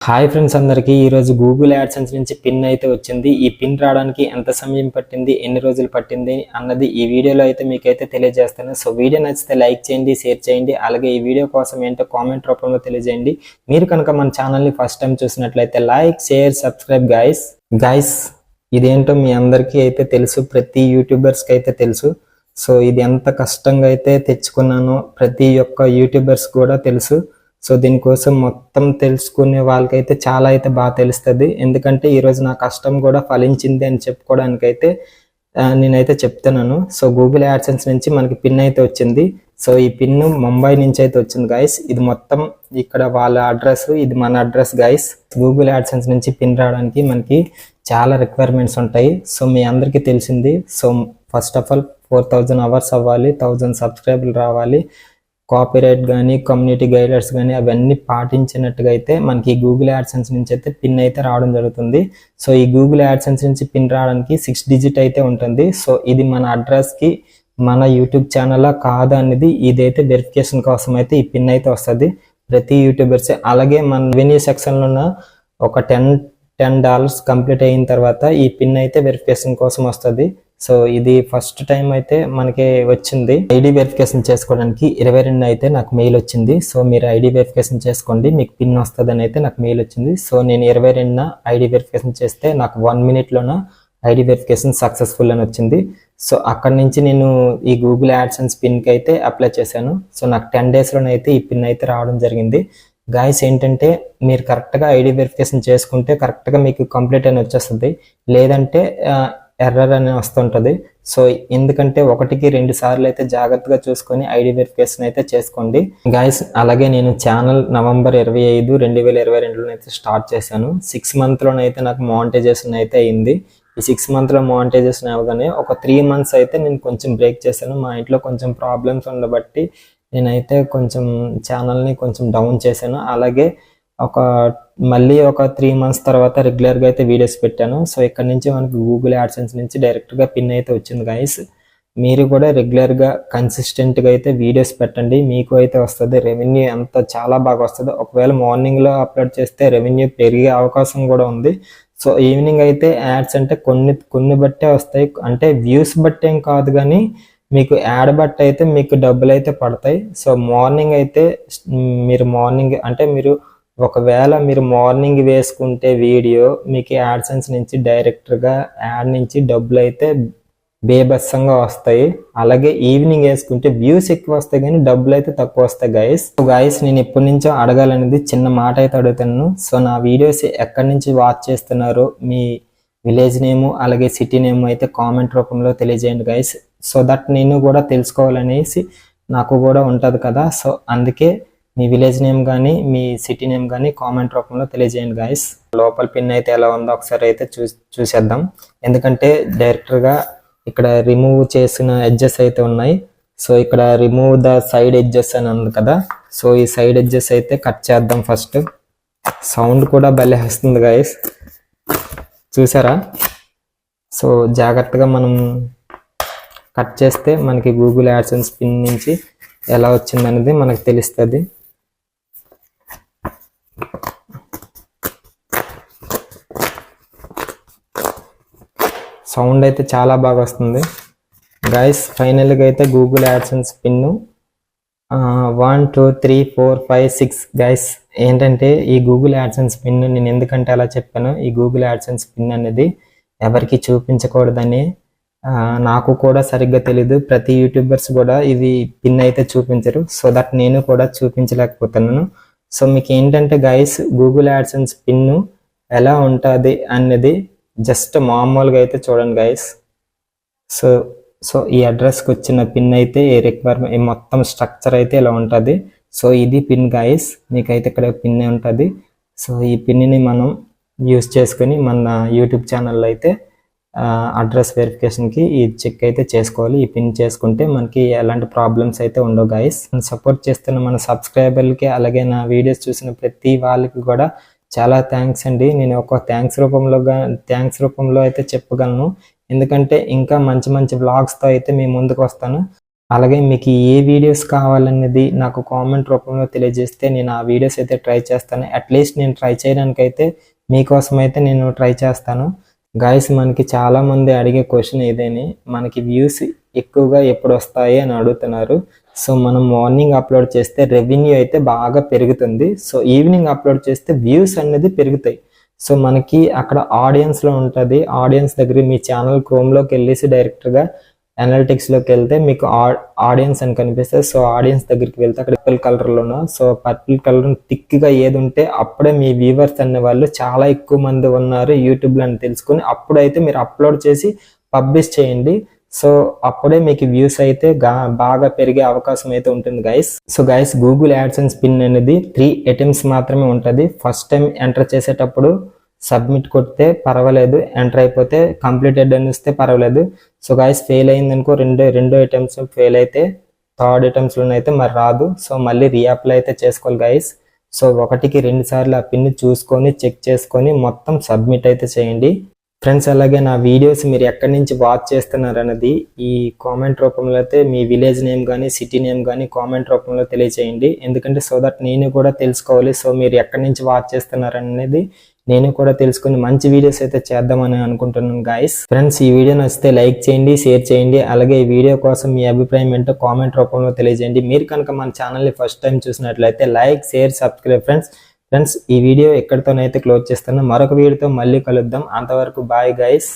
Hi friends అందరికీ ఈరోజు Google AdSense నుంచి పిన్ అయితే వచ్చింది. ఈ పిన్ రావడానికి ఎంత సమయం పట్టింది, ఎన్ని రోజులు పట్టింది అన్నది ఈ వీడియోలో అయితే మీకైతే తెలియజేస్తాను. సో వీడియో నచ్చితే లైక్ చేయండి, షేర్ చేయండి. అలాగే ఈ వీడియో కోసం ఏంటో కామెంట్ రూపంలో తెలియజేయండి. మీరు కనుక మన ఛానల్ని ఫస్ట్ టైం చూసినట్లయితే లైక్, షేర్, సబ్స్క్రైబ్ గైస్. ఇదేంటో మీ అందరికీ అయితే తెలుసు, ప్రతి యూట్యూబర్స్కి అయితే తెలుసు. సో ఇది ఎంత కష్టంగా అయితే తెచ్చుకున్నానో ప్రతి ఒక్క యూట్యూబర్స్ కూడా తెలుసు. సో దీనికోసం మొత్తం తెలుసుకునే వాళ్ళకైతే చాలా అయితే బాగా తెలుస్తుంది. ఎందుకంటే ఈరోజు నా కష్టం కూడా ఫలించింది అని చెప్పుకోవడానికైతే నేనైతే చెప్తున్నాను. సో గూగుల్ యాడ్సెన్స్ నుంచి మనకి పిన్ అయితే వచ్చింది. సో ఈ పిన్ ముంబై నుంచి అయితే వచ్చింది గైస్. ఇది మొత్తం ఇక్కడ వాళ్ళ అడ్రస్, ఇది మన అడ్రస్ గైస్. గూగుల్ యాడ్సెన్స్ నుంచి పిన్ రావడానికి మనకి చాలా రిక్వైర్మెంట్స్ ఉంటాయి. సో మీ అందరికీ తెలిసింది. So first of all 4000 hours అవ్వాలి, 1000 సబ్స్క్రైబర్లు రావాలి, కాపీరైట్ కానీ కమ్యూనిటీ గైడ్లైన్స్ కానీ అవన్నీ పాటించినట్టుగా అయితే మనకి గూగుల్ యాడ్సెన్స్ నుంచి అయితే పిన్ అయితే రావడం జరుగుతుంది. సో ఈ గూగుల్ యాడ్సెన్స్ నుంచి పిన్ రావడానికి 6 డిజిట్ అయితే ఉంటుంది. సో ఇది మన అడ్రస్కి మన యూట్యూబ్ ఛానల్ కాదు అనేది ఇదైతే వెరిఫికేషన్ కోసం అయితే ఈ పిన్ అయితే వస్తుంది ప్రతి యూట్యూబర్స్. అలాగే మన రెవెన్యూ సెక్షన్లో ఉన్న ఒక $10 కంప్లీట్ అయిన తర్వాత ఈ పిన్ అయితే వెరిఫికేషన్ కోసం వస్తుంది. సో ఇది ఫస్ట్ టైం అయితే మనకి వచ్చింది. ఐడి వెరిఫికేషన్ చేసుకోవడానికి 22 అయితే నాకు మెయిల్ వచ్చింది. సో మీరు ఐడి వెరిఫికేషన్ చేసుకోండి, మీకు పిన్ వస్తుందని అయితే నాకు మెయిల్ వచ్చింది. సో నేను 22న ఐడి వెరిఫికేషన్ చేస్తే నాకు 1 మినిట్లోన ఐడి వెరిఫికేషన్ సక్సెస్ఫుల్ అని వచ్చింది. సో అక్కడి నుంచి నేను ఈ గూగుల్ యాడ్సెన్స్ పిన్కి అయితే అప్లై చేశాను. సో నాకు 10 డేస్లోనైతే ఈ పిన్ అయితే రావడం జరిగింది. గాయస్ ఏంటంటే మీరు కరెక్ట్గా ఐడి వెరిఫికేషన్ చేసుకుంటే కరెక్ట్గా మీకు కంప్లీట్ అని వచ్చేస్తుంది, లేదంటే ఎర్రర్ అని వస్తుంటుంది. సో ఎందుకంటే 1-2 సార్లు అయితే జాగ్రత్తగా చూసుకొని ఐడి వెరిఫికేషన్ అయితే చేసుకోండి గైస్. అలాగే నేను ఛానల్ నవంబర్ 25, 2022లో అయితే స్టార్ట్ చేశాను. 6 మంత్లోనైతే నాకు మానిటైజేషన్ అయితే అయింది. ఈ 6 మంత్లో మానిటైజేషన్ అవ్వగానే ఒక 3 మంత్స్ అయితే నేను కొంచెం బ్రేక్ చేశాను. మా ఇంట్లో కొంచెం ప్రాబ్లమ్స్ ఉండబట్టి నేనైతే కొంచెం ఛానల్ని కొంచెం డౌన్ చేశాను. అలాగే మళ్ళీ ఒక 3 మంత్స్ తర్వాత రెగ్యులర్గా అయితే వీడియోస్ పెట్టాను. సో ఇక్కడ నుంచి మనకు గూగుల్ యాడ్సెన్స్ నుంచి డైరెక్ట్గా పిన్ అయితే వచ్చింది గైస్. మీరు కూడా రెగ్యులర్గా కన్సిస్టెంట్గా అయితే వీడియోస్ పెట్టండి, మీకు అయితే వస్తుంది. రెవెన్యూ అంతా చాలా బాగా వస్తుంది. ఒకవేళ మార్నింగ్లో అప్లోడ్ చేస్తే రెవెన్యూ పెరిగే అవకాశం కూడా ఉంది. సో ఈవినింగ్ అయితే యాడ్స్ అంటే కొన్ని బట్టే వస్తాయి, అంటే వ్యూస్ బట్టి ఏం కాదు కానీ మీకు యాడ్ బట్టి అయితే మీకు డబ్బులు అయితే పడతాయి. సో మార్నింగ్ అయితే మీరు ఒకవేళ మీరు మార్నింగ్ వేసుకుంటే వీడియో మీకు యాడ్సెన్స్ నుంచి డైరెక్ట్గా యాడ్ నుంచి డబ్బులు అయితే బేబస్సంగా వస్తాయి. అలాగే ఈవినింగ్ వేసుకుంటే వ్యూస్ ఎక్కువ వస్తాయి కానీ డబ్బులు అయితే తక్కువ వస్తాయి గైస్. నేను ఎప్పటి నుంచో అడగాలనేది చిన్న మాట అయితే అడుగుతాను. సో నా వీడియోస్ ఎక్కడి నుంచి వాచ్ చేస్తున్నారో మీ విలేజ్ నేము అలాగే సిటీ నేమ్ అయితే కామెంట్ రూపంలో తెలియజేయండి గైస్. సో దట్ నేను కూడా తెలుసుకోవాలనేసి నాకు కూడా ఉంటుంది కదా. సో అందుకే మీ విలేజ్ నేమ్ కానీ మీ సిటీ నేమ్ కానీ కామెంట్ రూపంలో తెలియజేయండి గైస్. లోపల పిన్ అయితే ఎలా ఉందో ఒకసారి అయితే చూసేద్దాం. ఎందుకంటే డైరెక్ట్గా ఇక్కడ రిమూవ్ చేసిన ఎడ్జెస్ అయితే ఉన్నాయి. సో ఇక్కడ రిమూవ్ ద సైడ్ ఎడ్జెస్ అని ఉంది కదా. సో ఈ సైడ్ ఎడ్జెస్ అయితే కట్ చేద్దాం ఫస్ట్. సౌండ్ కూడా భలే వస్తుంది గైస్, చూసారా? సో జాగ్రత్తగా మనం కట్ చేస్తే మనకి గూగుల్ యాడ్సెన్స్ పిన్ నుంచి ఎలా వచ్చిందనేది మనకు తెలుస్తుంది. సౌండ్ అయితే చాలా బాగా వస్తుంది గైస్. ఫైనల్గా అయితే గూగుల్ యాడ్సెన్స్ పిన్ 1 2 3 4 5 6 గైస్. ఏంటంటే ఈ గూగుల్ యాడ్సెన్స్ పిన్ నేను ఎందుకంటే అలా చెప్పాను, ఈ గూగుల్ యాడ్సెన్స్ పిన్ అనేది ఎవరికి చూపించకూడదని నాకు కూడా సరిగ్గా తెలీదు. ప్రతి యూట్యూబర్స్ కూడా ఇది పిన్ అయితే చూపించరు. సో దట్ నేను కూడా చూపించలేకపోతున్నాను. సో మీకు ఏంటంటే గైస్ గూగుల్ యాడ్సెన్స్ పిన్ ఎలా ఉంటుంది అన్నది జస్ట్ మామూలుగా అయితే చూడండి గైస్. సో ఈ అడ్రస్కి వచ్చిన పిన్ అయితే ఏ రిక్వైర్మెంట్ మొత్తం స్ట్రక్చర్ అయితే ఇలా ఉంటుంది. సో ఇది పిన్ గైస్, మీకైతే ఇక్కడ పిన్ ఉంటుంది. సో ఈ పిన్ని మనం యూస్ చేసుకొని మన యూట్యూబ్ ఛానల్లో అయితే అడ్రస్ వెరిఫికేషన్కి ఈ చెక్ అయితే చేసుకోవాలి. ఈ పిన్ చేసుకుంటే మనకి ఎలాంటి ప్రాబ్లమ్స్ అయితే ఉండవు గైస్. సపోర్ట్ చేస్తున్న మన సబ్స్క్రైబర్లకి అలాగే నా వీడియోస్ చూసిన ప్రతి వాళ్ళకి కూడా చాలా థ్యాంక్స్ అండి. నేను ఒక థ్యాంక్స్ రూపంలో అయితే చెప్పగలను. ఎందుకంటే ఇంకా మంచి వ్లాగ్స్తో అయితే మీ ముందుకు వస్తాను. అలాగే మీకు ఏ వీడియోస్ కావాలనేది నాకు కామెంట్ రూపంలో తెలియజేస్తే నేను ఆ వీడియోస్ అయితే ట్రై చేస్తాను. అట్లీస్ట్ నేను ట్రై చేయడానికైతే మీకోసం అయితే నేను ట్రై చేస్తాను. గాయస్, మనకి చాలామంది అడిగే క్వశ్చన్ ఇదేని, మనకి వ్యూస్ ఎక్కువగా ఎప్పుడు వస్తాయి అని అడుగుతున్నారు. సో మనం మార్నింగ్ అప్లోడ్ చేస్తే రెవెన్యూ అయితే బాగా పెరుగుతుంది. సో ఈవినింగ్ అప్లోడ్ చేస్తే వ్యూస్ అనేది పెరుగుతాయి. సో మనకి అక్కడ ఆడియన్స్లో ఉంటుంది. ఆడియన్స్ దగ్గర మీ ఛానల్ క్రోమ్లోకి వెళ్ళేసి డైరెక్ట్గా అనలిటిక్స్లోకి వెళ్తే మీకు ఆడియన్స్ అని కనిపిస్తుంది. సో ఆడియన్స్ దగ్గరికి వెళ్తే అక్కడ పర్పుల్ కలర్లోనో, సో పర్పుల్ కలర్ థిక్గా ఏది ఉంటే అప్పుడే మీ వ్యూవర్స్ అనే వాళ్ళు చాలా ఎక్కువ మంది ఉన్నారు యూట్యూబ్లో అని తెలుసుకుని అప్పుడైతే మీరు అప్లోడ్ చేసి పబ్లిష్ చేయండి. సో అప్పుడే మీకు వ్యూస్ అయితే బాగా పెరిగే అవకాశం అయితే ఉంటుంది guys. So guys, Google AdSense pin అనేది 3 అటెంప్ట్స్ మాత్రమే ఉంటుంది. ఫస్ట్ టైం ఎంటర్ చేసేటప్పుడు సబ్మిట్ కొడితే పర్వాలేదు, ఎంటర్ అయిపోతే కంప్లీటెడ్ అని వస్తే పర్వాలేదు. సో గైస్, ఫెయిల్ అయిందనుకో, రెండో అటెంప్ట్స్ ఫెయిల్ అయితే థర్డ్ అటెంప్ట్స్లో అయితే మరి రాదు. సో మళ్ళీ రీఅప్లై అయితే చేసుకోవాలి గైస్. సో 1కి 2 సార్లు ఆ పిన్ చూసుకొని చెక్ చేసుకొని మొత్తం సబ్మిట్ అయితే చేయండి ఫ్రెండ్స్. అలాగే నా వీడియోస్ మీరు ఎక్కడి నుంచి వాచ్ చేస్తున్నారు అన్నది ఈ కామెంట్ రూపంలో అయితే మీ విలేజ్ నేమ్ కానీ సిటీ నేమ్ కానీ కామెంట్ రూపంలో తెలియచేయండి. ఎందుకంటే సో దట్ నేను కూడా తెలుసుకోవాలి. సో మీరు ఎక్కడి నుంచి వాచ్ చేస్తున్నారు అనేది నేను కూడా తెలుసుకుని మంచి వీడియోస్ అయితే చేద్దామని అనుకుంటున్నాను గైస్. ఫ్రెండ్స్, ఈ వీడియో నచ్చితే లైక్ చేయండి, షేర్ చేయండి. అలాగే ఈ వీడియో కోసం మీ అభిప్రాయం ఏంటో కామెంట్ రూపంలో తెలియజేయండి. మీరు కనుక మన ఛానల్ని ఫస్ట్ టైం చూసినట్లయితే లైక్, షేర్, సబ్స్క్రైబ్ ఫ్రెండ్స్. ఈ వీడియో ఎక్కడితోనైతే క్లోజ్ చేస్తాను. మరొక వీడియోతో మళ్ళీ కలుద్దాం. అంతవరకు బాయ్ గైస్.